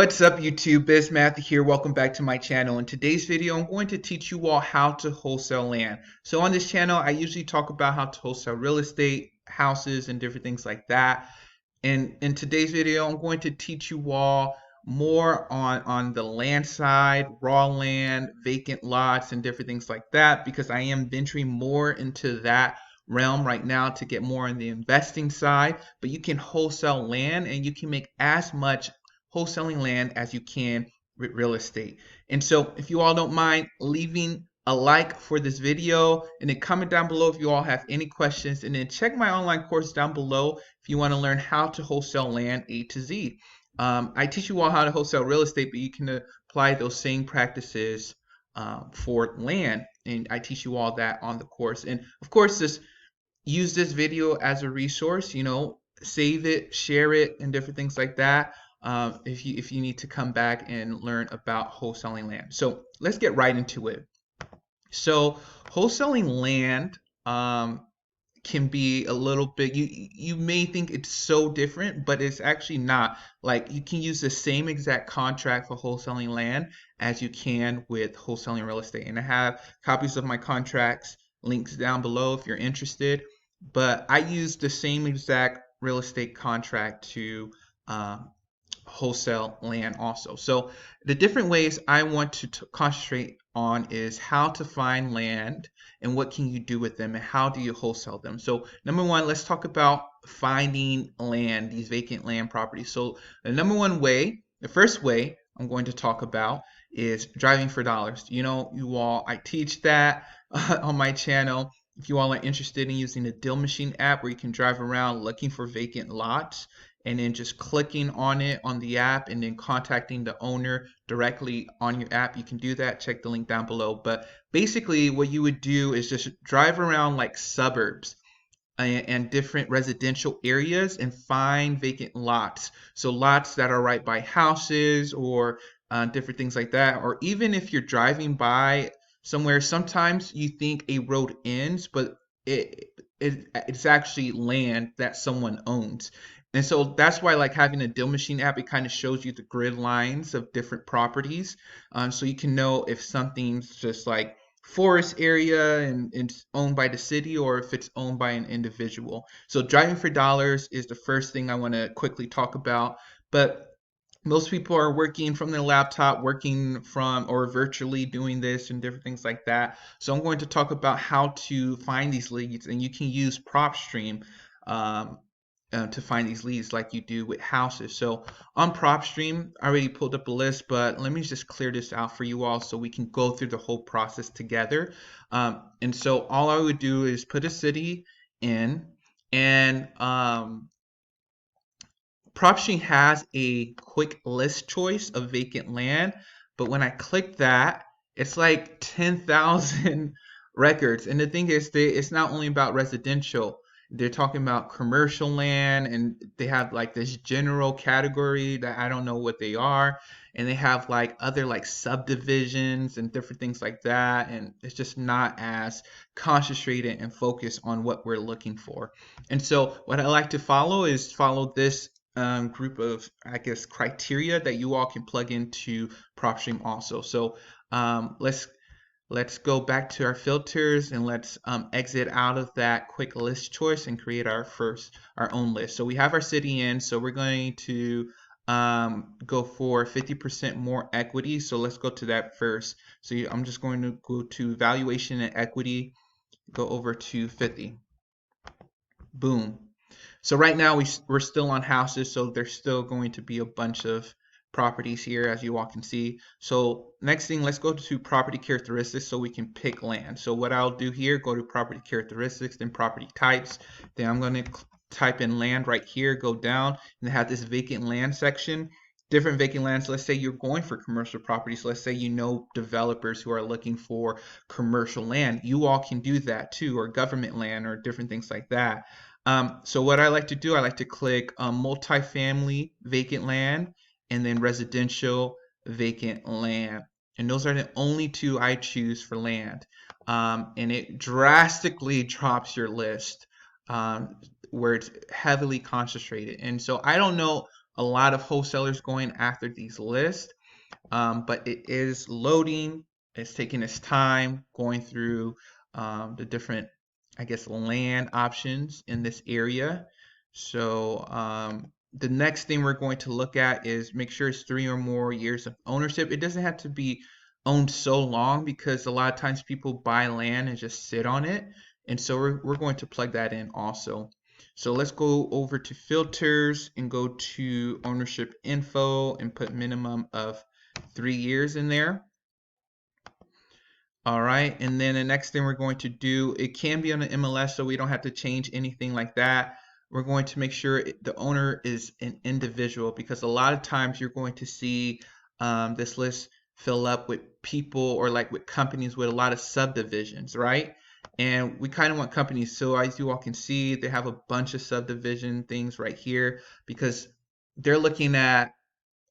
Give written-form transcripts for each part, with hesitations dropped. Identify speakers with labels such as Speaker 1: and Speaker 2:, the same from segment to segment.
Speaker 1: What's up YouTube, Biz Matthew here. Welcome back to my channel. In today's video, I'm going to teach you all how to wholesale land. So on this channel, I usually talk about how to wholesale real estate, houses, and different things like that. And in today's video, I'm going to teach you all more on the land side, raw land, vacant lots, and different things like that, because I am venturing more into that realm right now to get more on the investing side. But you can wholesale land and you can make as much wholesaling land as you can with real estate. And so if you all don't mind leaving a like for this video and then comment down below if you all have any questions, and then check my online course down below if you want to learn how to wholesale land A to Z. I teach you all how to wholesale real estate, but you can apply those same practices for land, and I teach you all that on the course. And of course, just use this video as a resource, save it, share it, and different things like that. If you need to come back and learn about wholesaling land. So let's get right into it. So wholesaling land can be a little bit, you may think it's so different, but it's actually not. Like, you can use the same exact contract for wholesaling land as you can with wholesaling real estate. And I have copies of my contracts, links down below if you're interested. But I use the same exact real estate contract to wholesale land also. So the different ways I want to concentrate on is how to find land and what can you do with them and how do you wholesale them. So number one, let's talk about finding land, these vacant land properties. So the number one way, the first way I'm going to talk about is driving for dollars. You all, I teach that on my channel. If you all are interested in using the Deal Machine app where you can drive around looking for vacant lots, and then just clicking on it on the app and then contacting the owner directly on your app, you can do that. Check the link down below. But basically what you would do is just drive around like suburbs and different residential areas and find vacant lots. So lots that are right by houses or different things like that. Or even if you're driving by somewhere, sometimes you think a road ends, but it's actually land that someone owns. And so that's why, like, having a Deal Machine app, it kind of shows you the grid lines of different properties. So you can know if something's just like forest area and it's owned by the city or if it's owned by an individual. So driving for dollars is the first thing I want to quickly talk about. But most people are working from their laptop, working from or virtually doing this and different things like that. So I'm going to talk about how to find these leads, and you can use PropStream to find these leads like you do with houses. So on PropStream, I already pulled up a list, but let me just clear this out for you all so we can go through the whole process together. And so all I would do is put a city in, and PropStream has a quick list choice of vacant land, but when I click that, it's like 10,000 records. And the thing is, it's not only about residential. They're talking about commercial land, and they have like this general category that I don't know what they are. And they have like other like subdivisions and different things like that. And it's just not as concentrated and focused on what we're looking for. And so what I like to follow is follow this group of, I guess, criteria that you all can plug into PropStream also. So let's go back to our filters and let's exit out of that quick list choice and create our own list. So we have our city in, so we're going to go for 50% more equity. So let's go to that first. So I'm just going to go to valuation and equity, go over to 50. Boom. So right now we're still on houses, so there's still going to be a bunch of properties here, as you all can see. So next thing, let's go to property characteristics so we can pick land. So what I'll do here, go to property characteristics, then property types. Then I'm going to type in land right here, go down, and have this vacant land section. Different vacant lands. Let's say you're going for commercial properties. Let's say you know developers who are looking for commercial land. You all can do that too, or government land, or different things like that. So what I like to do, I like to click multifamily vacant land and then residential vacant land. And those are the only two I choose for land. And it drastically drops your list where it's heavily concentrated. And so I don't know a lot of wholesalers going after these lists, but it is loading. It's taking its time going through the different, I guess, land options in this area. So the next thing we're going to look at is make sure it's 3 or more years of ownership. It doesn't have to be owned so long because a lot of times people buy land and just sit on it. And so we're going to plug that in also. So let's go over to filters and go to ownership info and put minimum of 3 years in there. All right, and then the next thing we're going to do, it can be on the MLS, so we don't have to change anything like that. We're going to make sure the owner is an individual, because a lot of times you're going to see this list fill up with people or like with companies with a lot of subdivisions, right? And we kind of want companies, so as you all can see, they have a bunch of subdivision things right here because they're looking at,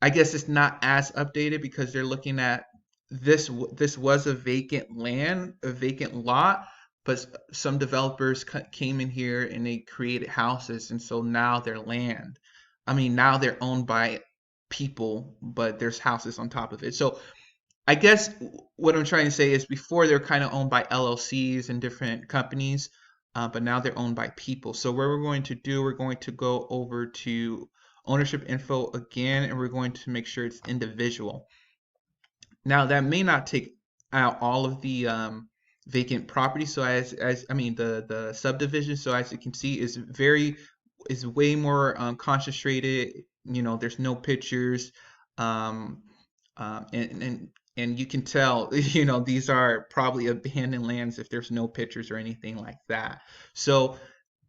Speaker 1: I guess it's not as updated because they're looking at this was a vacant land, a vacant lot, but some developers came in here and they created houses, and so now they're land. I mean, now they're owned by people, but there's houses on top of it. So I guess what I'm trying to say is before they're kind of owned by LLCs and different companies, but now they're owned by people. So what we're going to do, we're going to go over to ownership info again, and we're going to make sure it's individual. Now that may not take out all of the vacant property. So as I mean the subdivision. So as you can see, is way more concentrated. You know, there's no pictures, um, and you can tell. You know, these are probably abandoned lands if there's no pictures or anything like that. So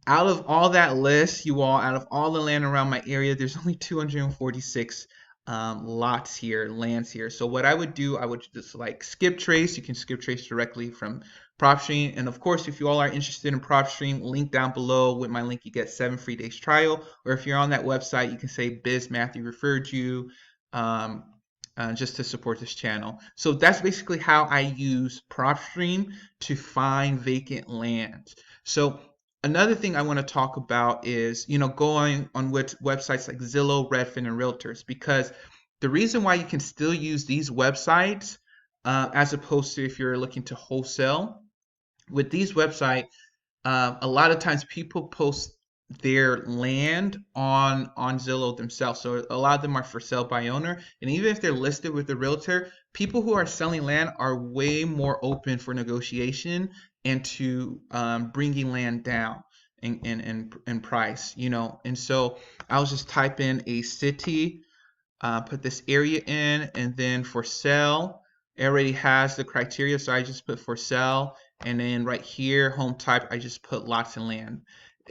Speaker 1: out of all that list, you all, out of all the land around my area, there's only 246 lots here, lands here. So what I would do, I would just like skip trace. You can skip trace directly from PropStream. And of course, if you all are interested in PropStream, link down below. With my link, you get 7 free days trial. Or if you're on that website, you can say Biz Matthew referred you. Just to support this channel. So that's basically how I use PropStream to find vacant land. So another thing I want to talk about is, you know, going on websites like Zillow, Redfin, and Realtors, because the reason why you can still use these websites as opposed to if you're looking to wholesale, with these websites, a lot of times people post their land on Zillow themselves. So a lot of them are for sale by owner, and even if they're listed with the realtor, people who are selling land are way more open for negotiation and to bringing land down in price, you know. And so I'll just type in a city, put this area in, and then for sale, it already has the criteria, so I just put for sale, and then right here, home type, I just put lots and land.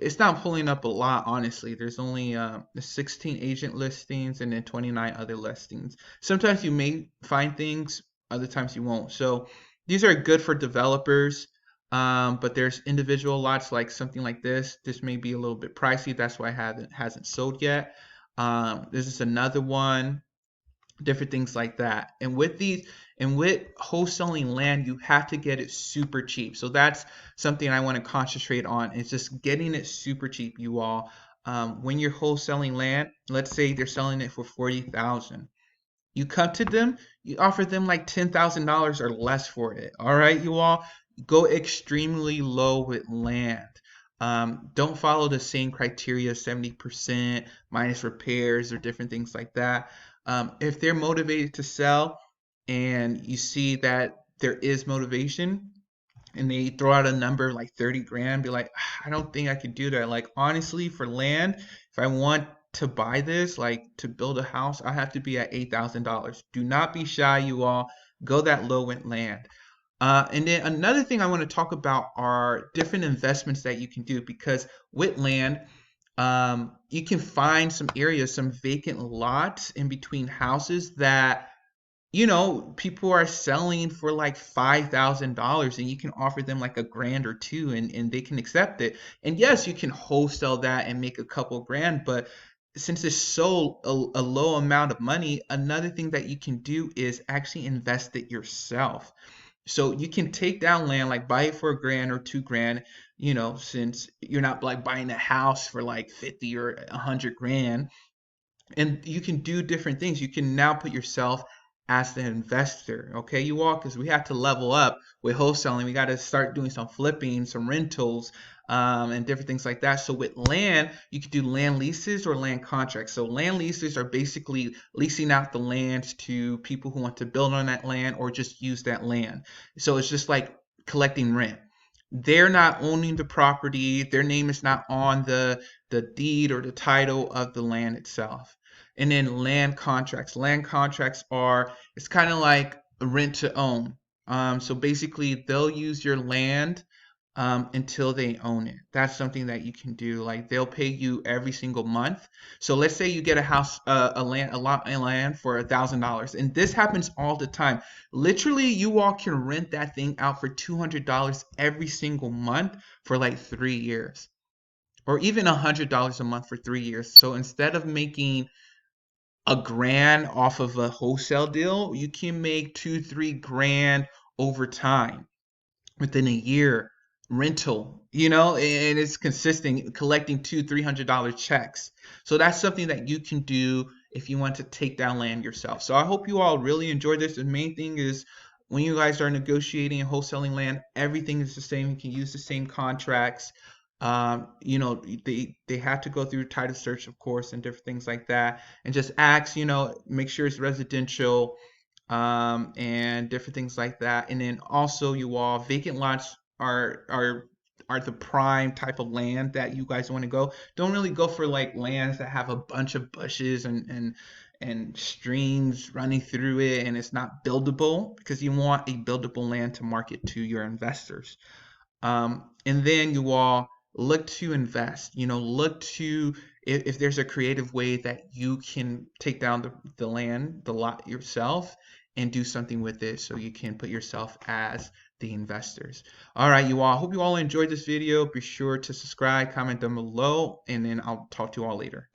Speaker 1: It's not pulling up a lot, honestly. There's only 16 agent listings and then 29 other listings. Sometimes you may find things, other times you won't. So these are good for developers, but there's individual lots like something like this. This may be a little bit pricey. That's why it hasn't sold yet. This is another one, different things like that. And with wholesaling land, you have to get it super cheap. So that's something I want to concentrate on, is just getting it super cheap, you all. When you're wholesaling land, let's say they're selling it for 40,000. You come to them, you offer them like $10,000 or less for it. All right, you all, go extremely low with land. Don't follow the same criteria, 70% minus repairs or different things like that. If they're motivated to sell and you see that there is motivation and they throw out a number like 30 grand, be like, I don't think I could do that. Like, honestly, for land, if I want to buy this, like to build a house, I have to be at $8,000. Do not be shy, you all. Go that low with land. And then another thing I want to talk about are different investments that you can do, because with land, you can find some areas, some vacant lots in between houses that, you know, people are selling for like $5,000, and you can offer them like a grand or two, and they can accept it. And yes, you can wholesale that and make a couple grand, but since it's so a low amount of money, another thing that you can do is actually invest it yourself. So you can take down land, like buy it for a grand or 2 grand, you know, since you're not like buying a house for like 50 or 100 grand. And you can do different things. You can now put yourself as the investor, okay, you all, because we have to level up with wholesaling. We got to start doing some flipping, some rentals, and different things like that. So with land, you could do land leases or land contracts. So land leases are basically leasing out the land to people who want to build on that land or just use that land. So it's just like collecting rent. They're not owning the property. Their name is not on the deed or the title of the land itself. And then land contracts. Land contracts are, it's kind of like a rent to own. So basically, they'll use your land until they own it. That's something that you can do. Like they'll pay you every single month. So let's say you get a house, a lot of land for $1,000, and this happens all the time. Literally, you all can rent that thing out for $200 every single month for like 3 years, or even $100 a month for 3 years. So instead of making a grand off of a wholesale deal, you can make 2, 3 grand over time within a year rental, and it's consistent, collecting $200-300 checks. So that's something that you can do if you want to take down land yourself. So I hope you all really enjoyed this. The main thing is when you guys are negotiating and wholesaling land, everything is the same. You can use the same contracts. They have to go through title search, of course, and different things like that, and just ask, make sure it's residential, and different things like that. And then also, you all, vacant lots are the prime type of land that you guys want to go. Don't really go for like lands that have a bunch of bushes and streams running through it and it's not buildable, because you want a buildable land to market to your investors. And then you all look to invest, look to, if there's a creative way that you can take down the land, the lot yourself, and do something with it so you can put yourself as the investors. All right, you all. Hope you all enjoyed this video. Be sure to subscribe, comment down below, and then I'll talk to you all later.